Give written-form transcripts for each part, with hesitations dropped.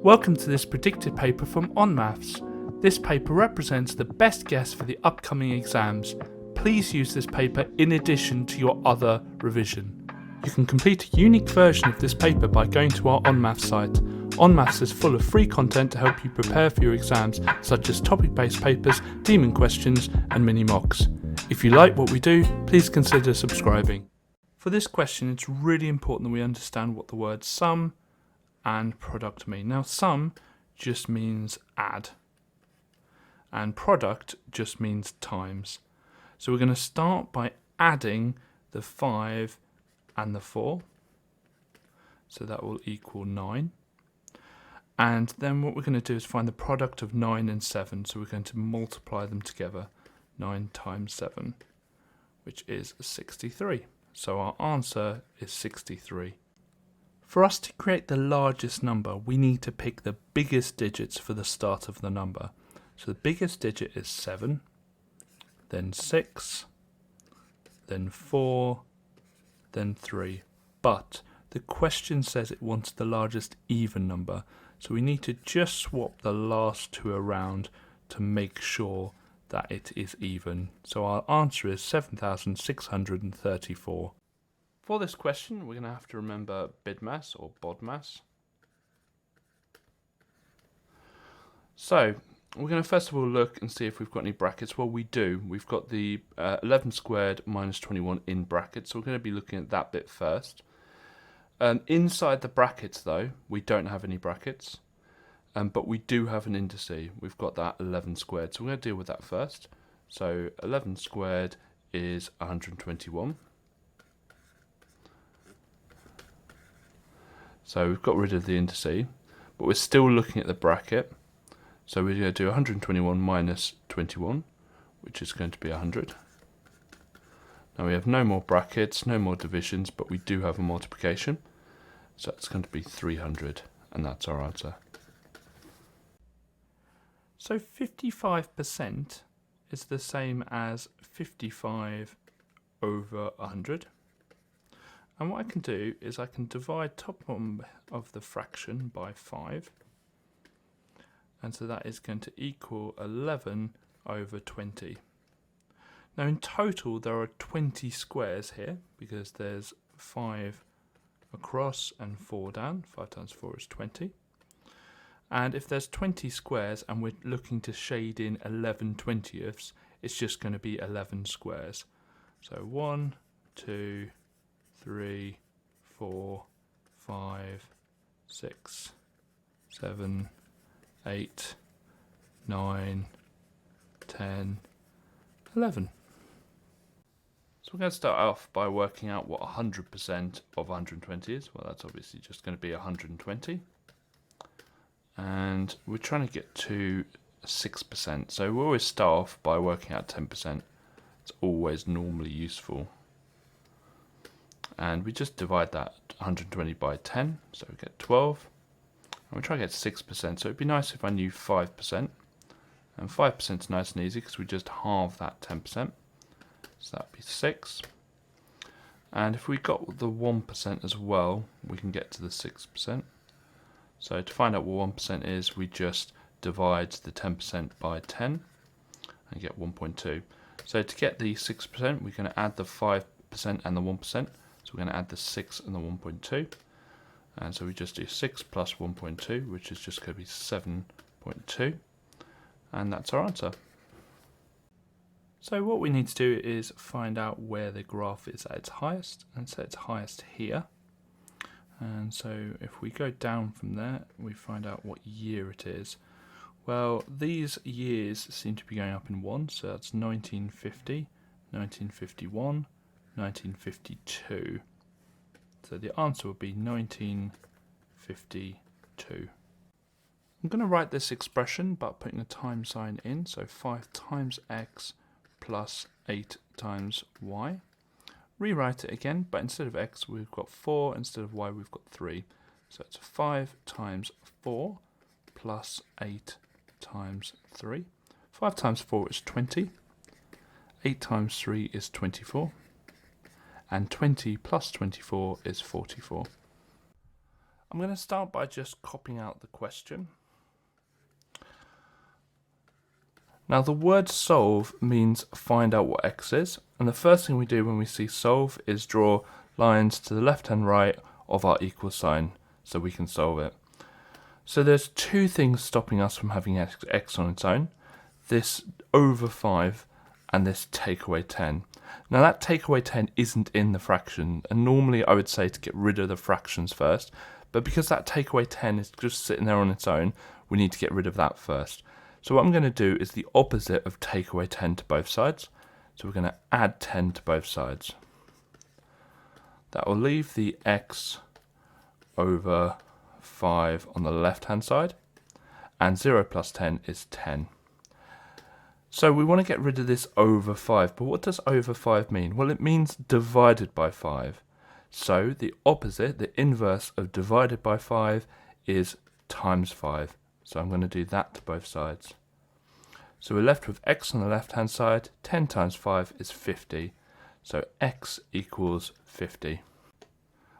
Welcome to this predicted paper from onmaths. This paper represents the best guess for the upcoming exams. Please use this paper in addition to your other revision. You can complete a unique version of this paper by going to our onmaths site. Onmaths is full of free content to help you prepare for your exams, such as topic-based papers, demon questions, and mini mocks. If you like what we do, please consider subscribing. For this question, it's really important that we understand what the words sum and product mean. Now, sum just means add, and product just means times. So we're going to start by adding the 5 and the 4. So that will equal 9. And then what we're going to do is find the product of 9 and 7. So we're going to multiply them together. 9 times 7, which is 63. So our answer is 63. For us to create the largest number, we need to pick the biggest digits for the start of the number. So the biggest digit is 7, then 6, then 4, then 3. But the question says it wants the largest even number. So we need to just swap the last two around to make sure that it is even. So our answer is 7,634. For this question, we're going to have to remember BIDMAS or BODMAS. So we're going to first of all look and see if we've got any brackets. Well, we do. We've got the 11 squared minus 21 in brackets, so we're going to be looking at that bit first. Inside the brackets, though, we don't have any brackets, but we do have an indice. We've got that 11 squared, so we're going to deal with that first. So 11 squared is 121. So we've got rid of the indice, but we're still looking at the bracket. So we're going to do 121 minus 21, which is going to be 100. Now we have no more brackets, no more divisions, but we do have a multiplication. So it's going to be 300, and that's our answer. So 55% is the same as 55 over 100. And what I can do is I can divide top one of the fraction by 5. And so that is going to equal 11 over 20. Now in total there are 20 squares here because there's 5 across and 4 down. 5 times 4 is 20. And if there's 20 squares and we're looking to shade in 11 20ths, it's just going to be 11 squares. So 1, 2, 3, 4, 5, 6, 7, 8, 9, 10, 11. So we're going to start off by working out what 100% of 120 is. Well, that's obviously just going to be 120. And we're trying to get to 6%. So we always start off by working out 10%. It's always normally useful. And we just divide that 120 by 10, so we get 12. And we try to get 6%, so it'd be nice if I knew 5%. And 5% is nice and easy because we just halve that 10%. So that'd be 6. And if we got the 1% as well, we can get to the 6%. So to find out what 1% is, we just divide the 10% by 10 and get 1.2. So to get the 6%, we're going to add the 5% and the 1%. So we're going to add the 6 and the 1.2. And so we just do 6 plus 1.2, which is just going to be 7.2. And that's our answer. So what we need to do is find out where the graph is at its highest. And so it's highest here. And so if we go down from there, we find out what year it is. Well, these years seem to be going up in 1. So that's 1950, 1951, 1952. So the answer would be 1952. I'm going to write this expression by putting a time sign in. So 5 times x plus 8 times y. Rewrite it again, but instead of x we've got 4, instead of y we've got 3. So it's 5 times 4 plus 8 times 3. 5 times 4 is 20. 8 times 3 is 24. And 20 plus 24 is 44. I'm going to start by just copying out the question. Now the word solve means find out what x is, and the first thing we do when we see solve is draw lines to the left and right of our equal sign so we can solve it. So there's two things stopping us from having x on its own, this over 5 and this take away 10. Now that take away 10 isn't in the fraction, and normally I would say to get rid of the fractions first, but because that take away 10 is just sitting there on its own, we need to get rid of that first. So what I'm going to do is the opposite of take away 10 to both sides. So we're going to add 10 to both sides. That will leave the x over 5 on the left hand side, and 0 plus 10 is 10. So we want to get rid of this over 5, but what does over 5 mean? Well, it means divided by 5. So the opposite, the inverse of divided by 5 is times 5. So I'm going to do that to both sides. So we're left with x on the left hand side, 10 times 5 is 50. So x equals 50.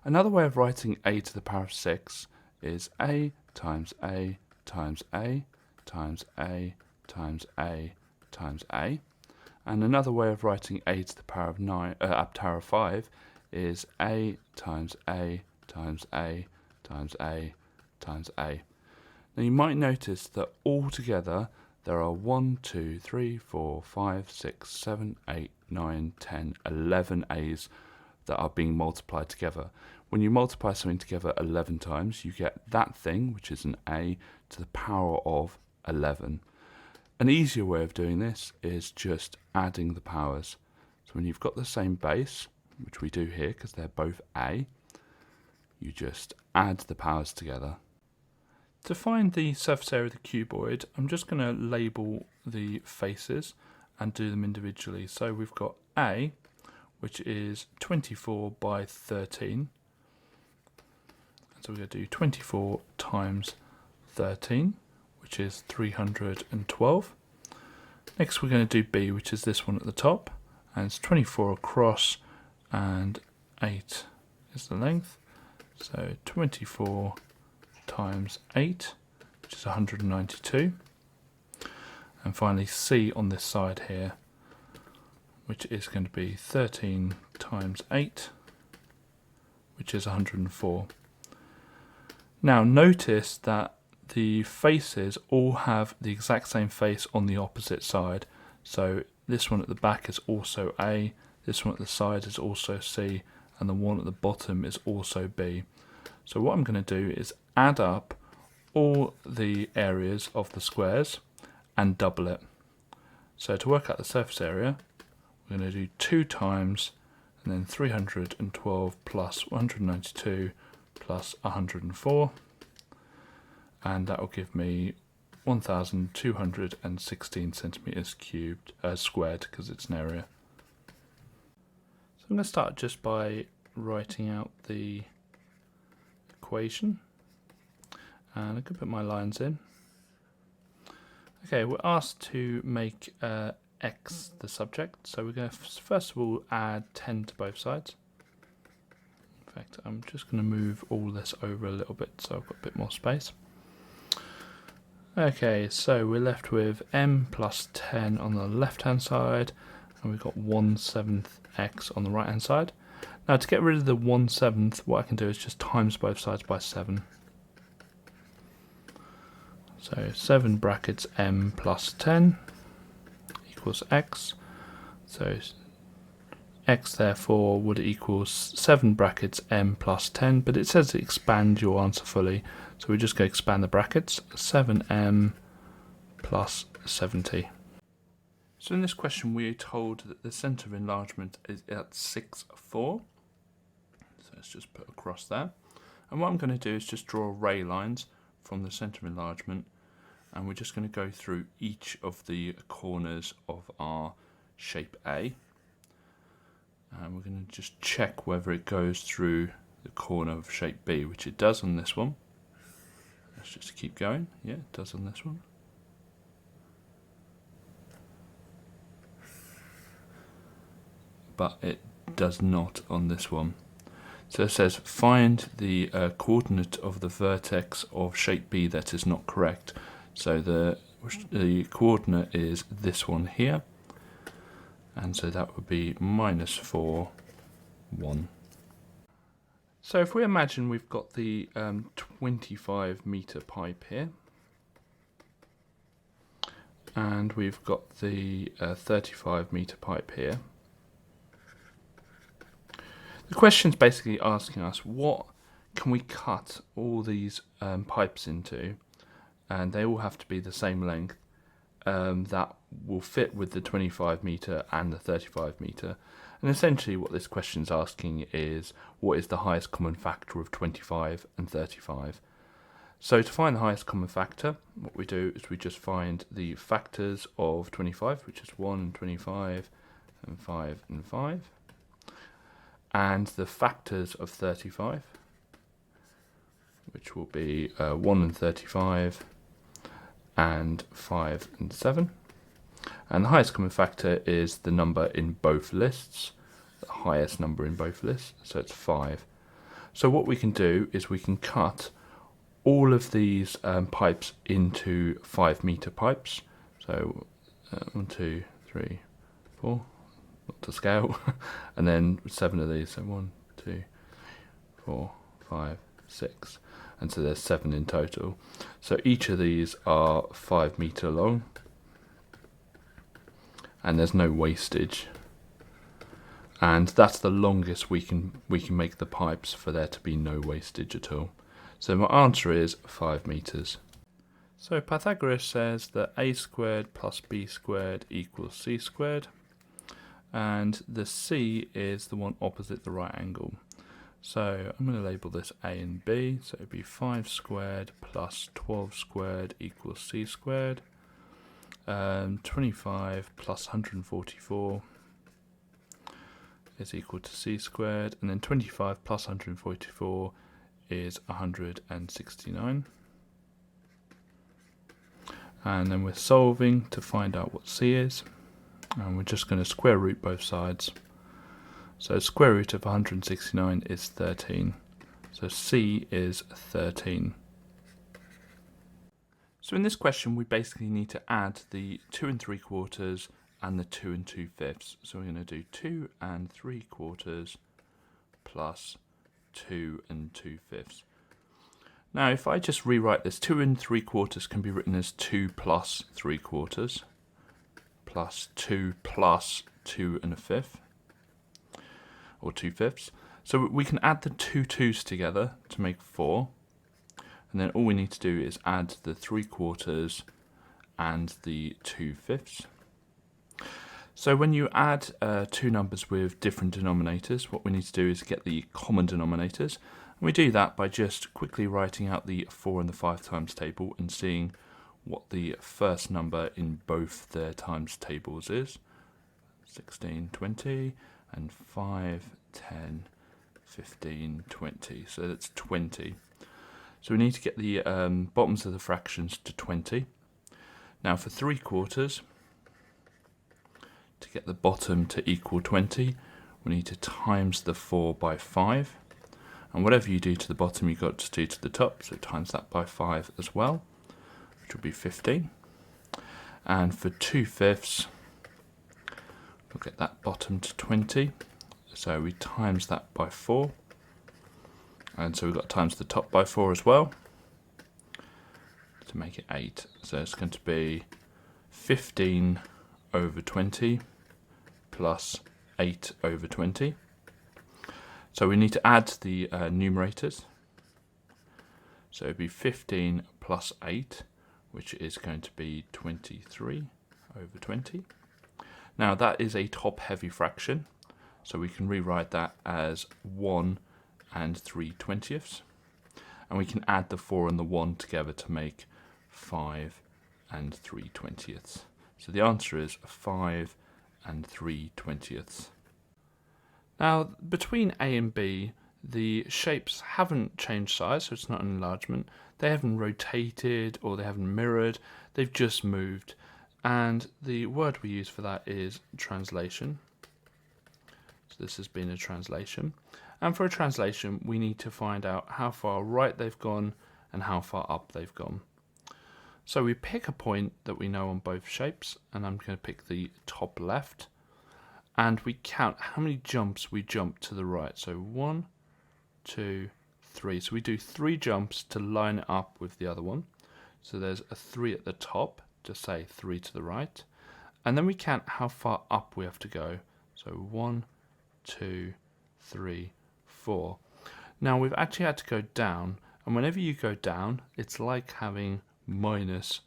Another way of writing a to the power of 6 is a times a times a times a times a times a. And another way of writing a to the power of power of 5 is a times a times a times a times a. Now you might notice that altogether there are 1, 2, 3, 4, 5, 6, 7, 8, 9, 10, 11 a's that are being multiplied together. When you multiply something together 11 times, you get that thing, which is an a, to the power of 11. An easier way of doing this is just adding the powers. So when you've got the same base, which we do here because they're both a, you just add the powers together. To find the surface area of the cuboid, I'm just going to label the faces and do them individually. So we've got A, which is 24 by 13. So we're going to do 24 times 13, which is 312. Next we're going to do B, which is this one at the top, and it's 24 across and 8 is the length. So 24 times 8, which is 192. And finally C on this side here, which is going to be 13 times 8, which is 104. Now notice that the faces all have the exact same face on the opposite side. So this one at the back is also A, this one at the side is also C, and the one at the bottom is also B. So what I'm going to do is add up all the areas of the squares and double it. So to work out the surface area, we're going to do 2 times and then 312 plus 192 plus 104, and that will give me 1,216 centimeters cubed squared because it's an area. So I'm going to start just by writing out the equation, and I can put my lines in. Okay, we're asked to make x the subject, so we're going to first of all add 10 to both sides. In fact, I'm just going to move all this over a little bit so I've got a bit more space. Okay, so we're left with m plus 10 on the left hand side, and we've got 1/7 x on the right hand side. Now to get rid of the 1/7, what I can do is just times both sides by 7. So 7 brackets m plus 10 equals x. So x therefore would equal 7 brackets m plus 10, but it says to expand your answer fully, so we're just going to expand the brackets. 7m plus 70. So in this question we are told that the centre of enlargement is at 6, 4. So let's just put across there. And what I'm going to do is just draw ray lines from the centre of enlargement, and we're just going to go through each of the corners of our shape A. And we're going to just check whether it goes through the corner of shape B, which it does on this one. Let's just keep going. Yeah, it does on this one. But it does not on this one. So it says find the coordinate of the vertex of shape B that is not correct. So the coordinate is this one here, and so that would be -4, 1. So if we imagine we've got the 25-meter pipe here, and we've got the 35-meter pipe here. The question's basically asking us what can we cut all these pipes into, and they all have to be the same length that will fit with the 25-meter and the 35-meter. And essentially what this question's asking is what is the highest common factor of 25 and 35. So to find the highest common factor, what we do is we just find the factors of 25, which is 1, 25, and 5, and 5, and the factors of 35, which will be 1 and 35, and 5 and 7. And the highest common factor is the number in both lists, the highest number in both lists, so it's 5. So what we can do is we can cut all of these pipes into 5-meter pipes. So 1, 2, 3, 4, not to scale, and then 7 of these. So 1, 2, 4, 5, 6, and so there's 7 in total. So each of these are 5 meter long, and there's no wastage. And that's the longest we can make the pipes for there to be no wastage at all. So my answer is 5 meters. So Pythagoras says that a squared plus b squared equals c squared, and the c is the one opposite the right angle. So I'm going to label this a and b, so it'd be 5 squared plus 12 squared equals c squared, 25 plus 144 is equal to c squared, and then 25 plus 144 is 169. And then we're solving to find out what c is, and we're just going to square root both sides. So square root of 169 is 13. So c is 13. So in this question we basically need to add the 2 3/4 and the 2 2/5. So we're going to do 2 3/4 plus 2 2/5. Now if I just rewrite this, 2 3/4 can be written as 2 plus 3/4 plus 2 plus 2 1/5, or 2/5. So we can add the 2 2's together to make 4, and then all we need to do is add the 3/4 and the 2/5. So when you add two numbers with different denominators, what we need to do is get the common denominators. And we do that by just quickly writing out the 4 and the 5 times table and seeing what the first number in both their times tables is. 16, 20, and 5, 10, 15, 20. So that's 20. So we need to get the bottoms of the fractions to 20. Now for 3/4, to get the bottom to equal 20, we need to times the 4 by 5. And whatever you do to the bottom, you've got to do to the top, so times that by 5 as well, which will be 15. And for 2/5, we'll get that bottom to 20, so we times that by 4. And so we've got to times the top by 4 as well, to make it 8. So it's going to be 15 over 20 plus 8 over 20. So we need to add the numerators. So it would be 15 plus 8, which is going to be 23 over 20. Now that is a top-heavy fraction, so we can rewrite that as 1 and 3/20. And we can add the 4 and the 1 together to make 5 and 3/20. So the answer is 5 and 3/20. Now, between A and B, the shapes haven't changed size, so it's not an enlargement. They haven't rotated or they haven't mirrored, they've just moved. And the word we use for that is translation. So this has been a translation. And for a translation, we need to find out how far right they've gone and how far up they've gone. So we pick a point that we know on both shapes, and I'm going to pick the top left, and we count how many jumps we jump to the right. So 1, 2, 3. So we do 3 jumps to line it up with the other one. So there's a 3 at the top to say 3 to the right. And then we count how far up we have to go. So 1, 2, 3, 4. Now we've actually had to go down, and whenever you go down, it's like having minus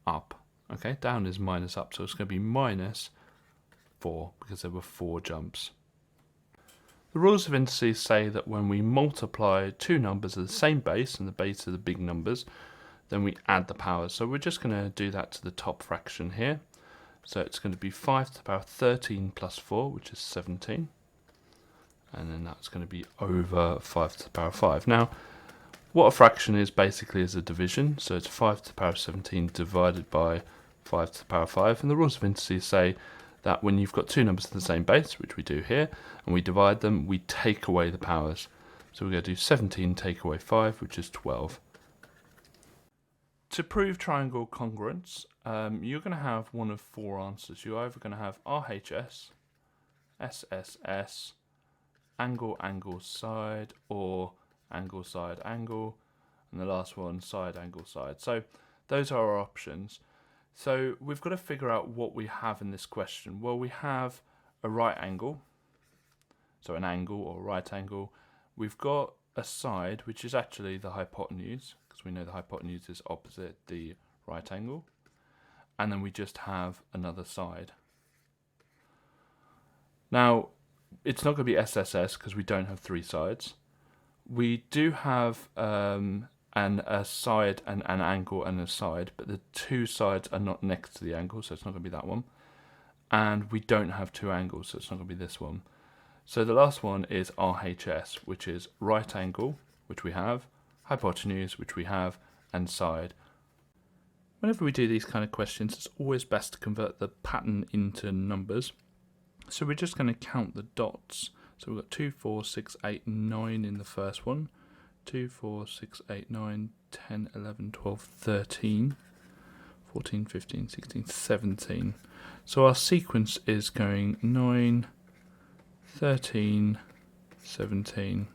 up. Okay, down is minus up, so it's going to be minus 4 because there were 4 jumps. The rules of indices say that when we multiply two numbers of the same base, and the base are the big numbers, then we add the powers. So we're just going to do that to the top fraction here. So it's going to be 5 to the power 13 plus 4, which is 17. And then that's going to be over 5 to the power 5. Now, what a fraction is basically is a division. So it's 5 to the power 17 divided by 5 to the power 5. And the rules of indices say that when you've got two numbers of the same base, which we do here, and we divide them, we take away the powers. So we're going to do 17 take away 5, which is 12. To prove triangle congruence, you're going to have one of 4 answers. You're either going to have RHS, SSS, angle, angle, side, or angle, side, angle, and the last one, side, angle, side. So those are our options. So we've got to figure out what we have in this question. Well, we have a right angle, so an angle or right angle. We've got a side, which is actually the hypotenuse, because we know the hypotenuse is opposite the right angle. And then we just have another side. Now, it's not going to be SSS because we don't have 3 sides. We do have a side and an angle and a side, but the 2 sides are not next to the angle, so it's not going to be that one. And we don't have 2 angles, so it's not going to be this one. So the last one is RHS, which is right angle, which we have, hypotenuse, which we have, and side. Whenever we do these kind of questions, it's always best to convert the pattern into numbers. So we're just going to count the dots. So we've got 2, 4, 6, 8, 9 in the first one. 2, 4, 6, 8, 9, 10, 11, 12, 13, 14, 15, 16, 17. So our sequence is going 9, 13, 17.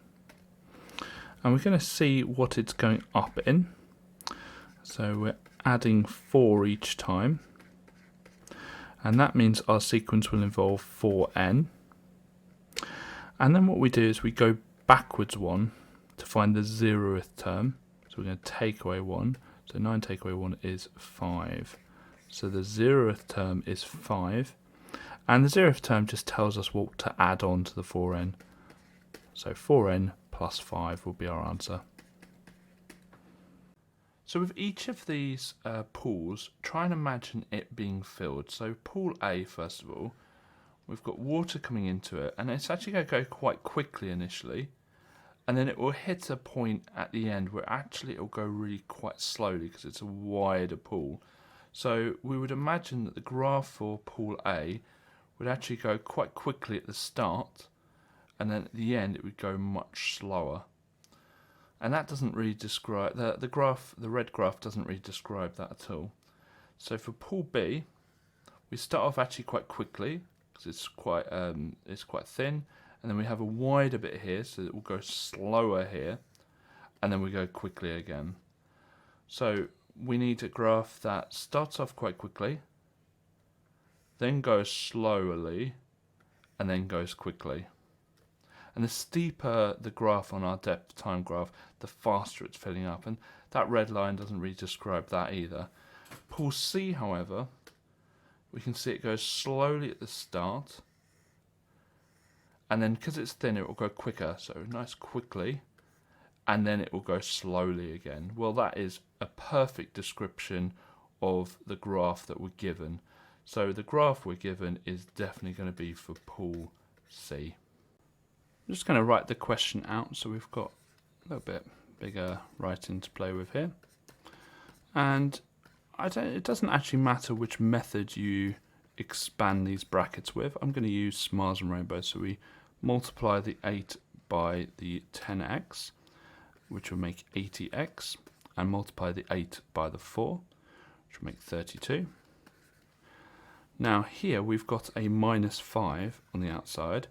And we're going to see what it's going up in. So we're adding 4 each time. And that means our sequence will involve 4n. And then what we do is we go backwards 1 to find the 0th term. So we're going to take away 1. So 9 take away 1 is 5. So the 0th term is 5. And the 0th term just tells us what to add on to the 4n. So 4n plus 5 will be our answer. So with each of these pools, try and imagine it being filled. So pool A, first of all, we've got water coming into it, and it's actually going to go quite quickly initially, and then it will hit a point at the end where actually it will go really quite slowly because it's a wider pool. So we would imagine that the graph for pool A would actually go quite quickly at the start, and then at the end it would go much slower. And that doesn't really describe, the red graph doesn't really describe that at all. So for pool B, we start off actually quite quickly because it's quite thin, and then we have a wider bit here, so it will go slower here, and then we go quickly again. So we need a graph that starts off quite quickly, then goes slowly, and then goes quickly. And the steeper the graph on our depth time graph, the faster it's filling up. And that red line doesn't really describe that either. Pool C, however, we can see it goes slowly at the start. And then because it's thin, it will go quicker. So nice quickly. And then it will go slowly again. Well, that is a perfect description of the graph that we're given. So the graph we're given is definitely going to be for pool C. I'm just going to write the question out, so we've got a little bit bigger writing to play with here. And it doesn't actually matter which method you expand these brackets with. I'm going to use Mars and Rainbow, so we multiply the 8 by the 10x, which will make 80x, and multiply the 8 by the 4, which will make 32. Now here we've got a minus 5 on the outside,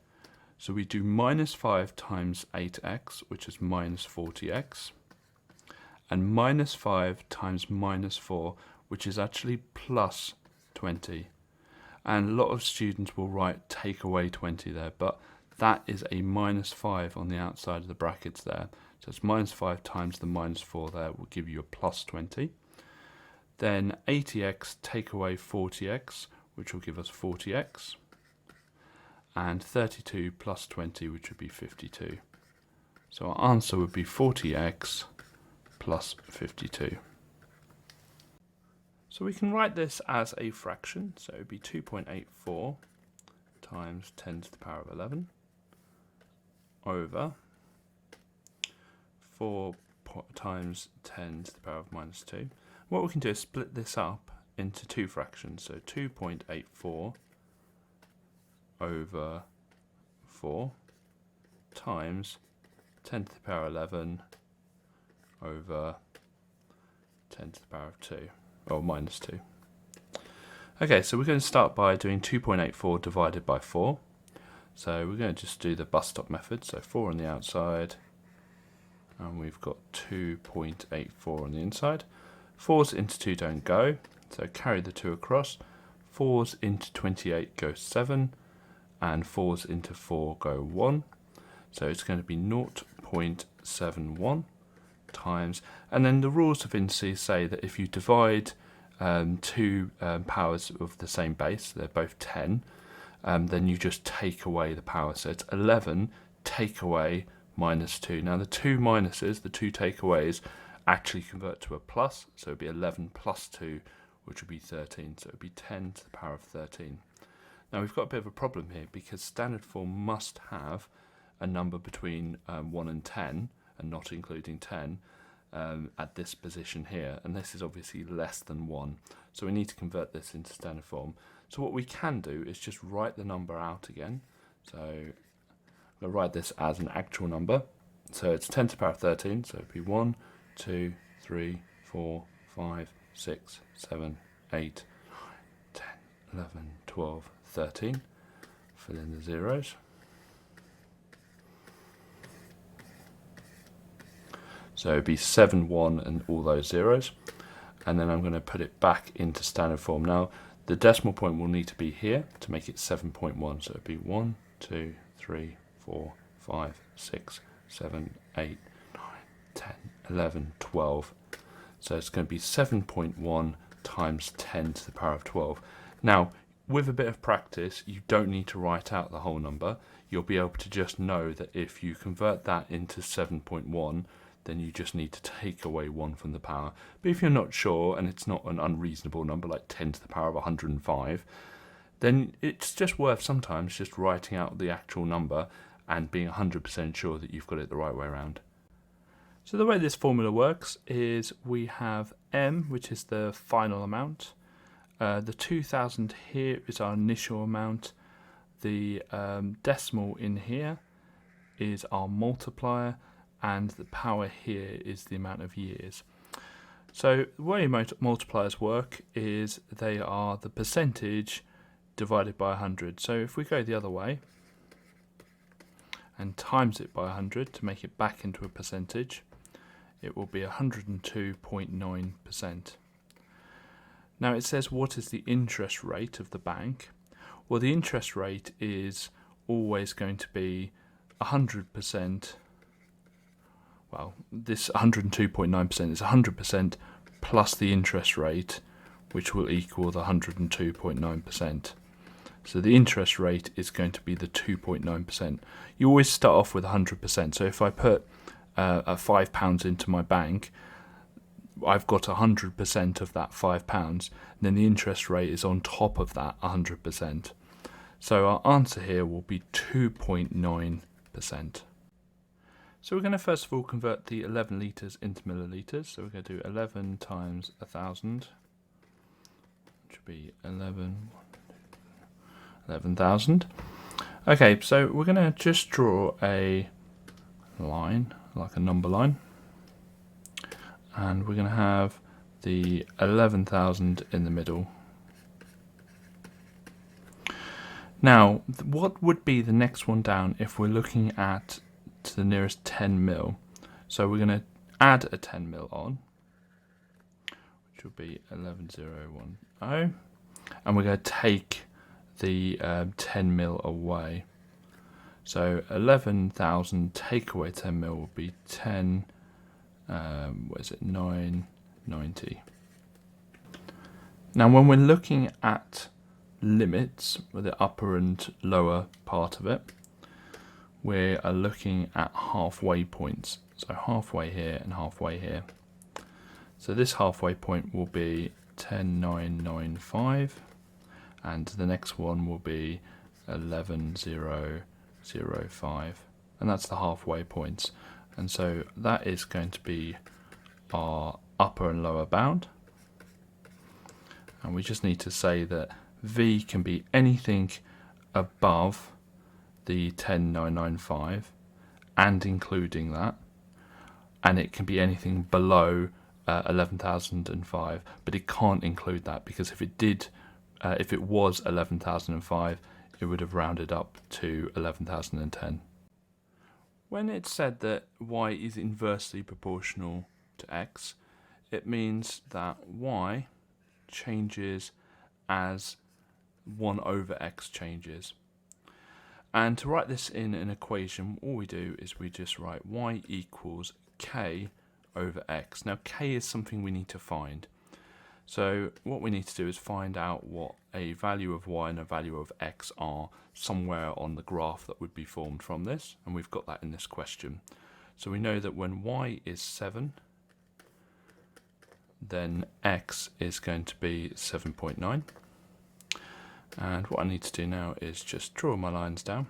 so we do minus 5 times 8x, which is minus 40x, and minus 5 times minus 4, which is actually plus 20. And a lot of students will write take away 20 there, but that is a minus 5 on the outside of the brackets there. So it's minus 5 times the minus 4 there will give you a plus 20. Then 80x take away 40x, which will give us 40x. And 32 plus 20, which would be 52. So our answer would be 40x plus 52. So we can write this as a fraction, so it would be 2.84 times 10 to the power of 11 over 4 times 10 to the power of minus 2. What we can do is split this up into two fractions, so 2.84 over 4 times 10 to the power 11 over 10 to the power of 2, or minus 2. Okay, so we're going to start by doing 2.84 divided by 4. So we're going to just do the bus stop method, so 4 on the outside, and we've got 2.84 on the inside. 4s into 2 don't go, so carry the 2 across. 4s into 28 go 7, and 4s into 4 go 1. So it's going to be 0.71 times, and then the rules of indices say that if you divide two powers of the same base, they're both 10, then you just take away the power. So it's 11 take away minus 2. Now the two minuses, the two takeaways, actually convert to a plus, so it would be 11 plus 2, which would be 13, so it would be 10 to the power of 13. Now we've got a bit of a problem here, because standard form must have a number between 1 and 10, and not including 10, at this position here, and this is obviously less than 1, so we need to convert this into standard form. So what we can do is just write the number out again. So I'm going to write this as an actual number, so it's 10 to the power of 13, so it would be 1, 2, 3, 4, 5, 6, 7, 8, 10, 11, 12, 13. Fill in the zeros. So it would be 7, 1 and all those zeros. And then I'm going to put it back into standard form. Now the decimal point will need to be here to make it 7.1. So it would be 1, 2, 3, 4, 5, 6, 7, 8, 9, 10, 11, 12. So it's going to be 7.1 times 10 to the power of 12. Now, with a bit of practice, you don't need to write out the whole number. You'll be able to just know that if you convert that into 7.1, then you just need to take away 1 from the power. But if you're not sure, and it's not an unreasonable number like 10 to the power of 105, then it's just worth sometimes just writing out the actual number and being 100% sure that you've got it the right way around. So the way this formula works is we have m, which is the final amount. The 2000 here is our initial amount. The decimal in here is our multiplier, and the power here is the amount of years. So the way multipliers work is they are the percentage divided by 100. So if we go the other way and times it by 100 to make it back into a percentage, it will be 102.9%. Now it says, what is the interest rate of the bank? Well, the interest rate is always going to be 100%. Well, this 102.9% is 100% plus the interest rate, which will equal the 102.9%. So the interest rate is going to be the 2.9%. You always start off with 100%. So if I put £5 into my bank, I've got 100% of that £5, and then the interest rate is on top of that 100%. So our answer here will be 2.9%. So we're going to first of all convert the 11 litres into millilitres. So we're going to do 11 times 1,000, which would be 11,000. Okay, so we're going to just draw a line, like a number line, and we're going to have the 11,000 in the middle. Now, what would be the next one down if we're looking at to the nearest 10 mil? So we're going to add a 10 mil on, which will be 11,010, and we're going to take the 10 mil away. So 11,000 take away 10 mil will be 10, 990. Now when we're looking at limits, with the upper and lower part of it, we are looking at halfway points. So halfway here and halfway here. So this halfway point will be 10,995, and the next one will be 11,005, and that's the halfway points. And so that is going to be our upper and lower bound. And we just need to say that V can be anything above the 10,995 and including that, and it can be anything below 11,005, but it can't include that, because if it did, if it was 11,005, it would have rounded up to 11,010. When it's said that y is inversely proportional to x, it means that y changes as 1 over x changes. And to write this in an equation, all we do is we just write y equals k over x. Now k is something we need to find. So what we need to do is find out what a value of y and a value of x are somewhere on the graph that would be formed from this, and we've got that in this question. So we know that when y is 7, then x is going to be 7.9. And what I need to do now is just draw my lines down.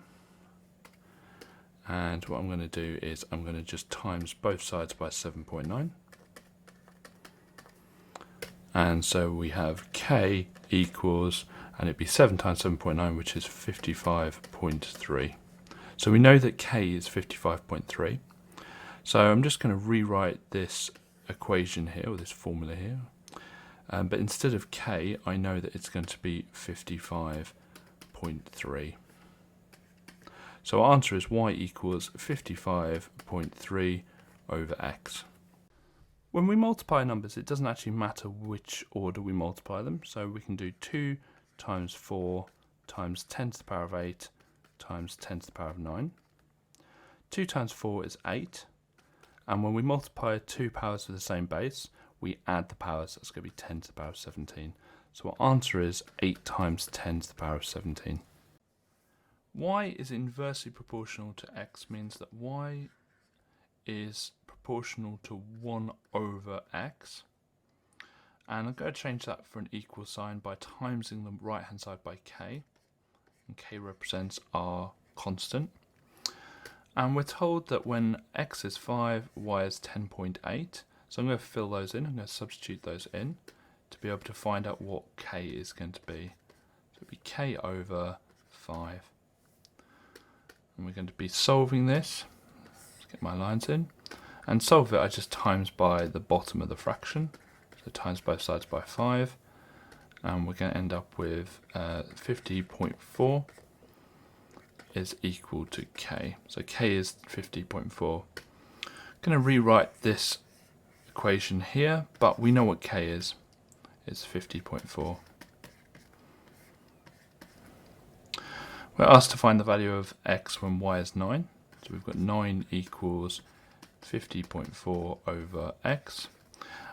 And what I'm going to do is I'm going to just times both sides by 7.9. And so we have k equals, and it'd be 7 times 7.9, which is 55.3. So we know that k is 55.3. So I'm just going to rewrite this equation here, or this formula here. But instead of k, I know that it's going to be 55.3. So our answer is y equals 55.3 over x. When we multiply numbers, it doesn't actually matter which order we multiply them. So we can do 2 times 4 times 10 to the power of 8 times 10 to the power of 9. 2 times 4 is 8. And when we multiply two powers with the same base, we add the powers. That's going to be 10 to the power of 17. So our answer is 8 times 10 to the power of 17. Y is inversely proportional to x means that y is proportional to 1 over x. And I'm going to change that for an equal sign by timesing the right hand side by k. And k represents our constant. And we're told that when x is 5, y is 10.8. So I'm going to fill those in. I'm going to substitute those in to be able to find out what k is going to be. So it'll be k over 5. And we're going to be solving this. Let's get my lines in. And solve it, I just times by the bottom of the fraction. So times both sides by 5. And we're going to end up with 50.4 is equal to k. So k is 50.4. I'm going to rewrite this equation here, but we know what k is. It's 50.4. We're asked to find the value of x when y is 9. So we've got 9 equals 50.4 over x.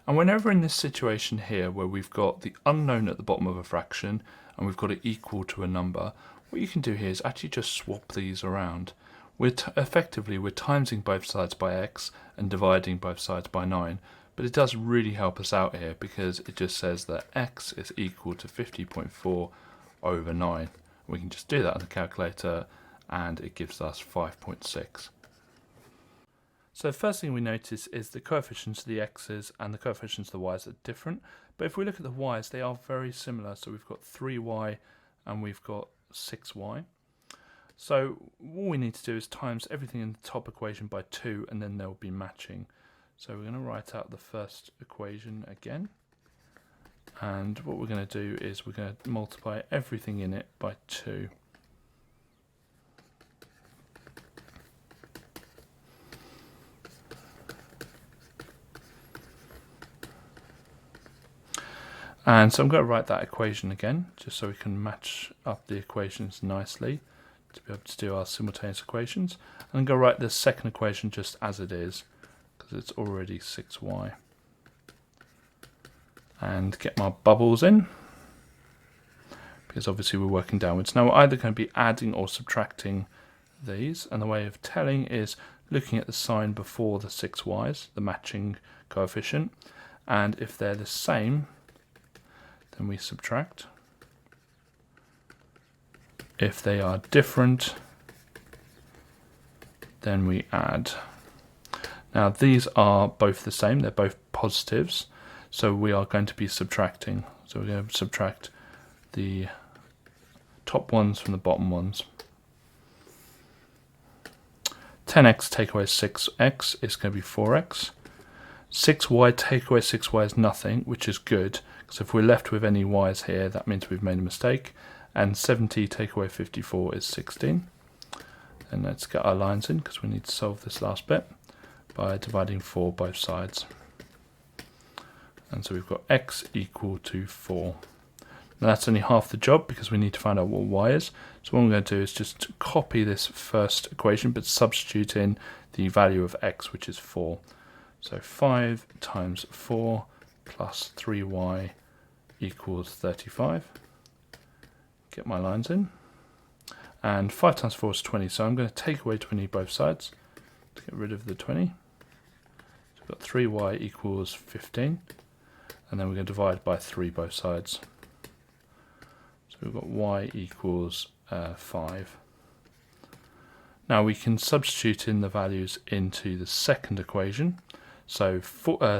And whenever in this situation here where we've got the unknown at the bottom of a fraction and we've got it equal to a number, what you can do here is actually just swap these around. Effectively we're timesing both sides by x and dividing both sides by 9, but it does really help us out here because it just says that x is equal to 50.4 over 9. We can just do that on the calculator and it gives us 5.6. So first thing we notice is the coefficients of the x's and the coefficients of the y's are different, but if we look at the y's, they are very similar. So we've got 3y and we've got 6y. So all we need to do is times everything in the top equation by 2, and then they'll be matching. So we're going to write out the first equation again. And what we're going to do is we're going to multiply everything in it by 2. And so I'm going to write that equation again, just so we can match up the equations nicely to be able to do our simultaneous equations. And I'm going to write the second equation just as it is, because it's already 6y. And get my bubbles in, because obviously we're working downwards. Now we're either going to be adding or subtracting these, and the way of telling is looking at the sign before the 6y's, the matching coefficient, and if they're the same, then we subtract. If they are different, then we add. Now these are both the same, they're both positives, so we are going to be subtracting. So we're going to subtract the top ones from the bottom ones. 10x take away 6x is going to be 4x. 6y take away 6y is nothing, which is good, because if we're left with any y's here, that means we've made a mistake. And 70 take away 54 is 16. And let's get our lines in, because we need to solve this last bit by dividing 4 both sides. And so we've got x equal to 4. Now that's only half the job, because we need to find out what y is. So what I'm going to do is just copy this first equation, but substitute in the value of x, which is 4. So 5 times 4 plus 3y equals 35. Get my lines in. And 5 times 4 is 20, so I'm going to take away 20 both sides to get rid of the 20. So we've got 3y equals 15, and then we're going to divide by 3 both sides. So we've got y equals 5. Now we can substitute in the values into the second equation. So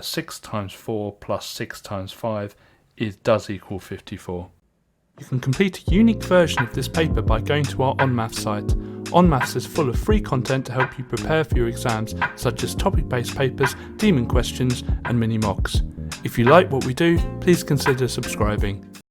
6 times 4 plus 6 times 5 does equal 54. You can complete a unique version of this paper by going to our onmaths site. Onmaths is full of free content to help you prepare for your exams, such as topic-based papers, demon questions, and mini mocks. If you like what we do, please consider subscribing.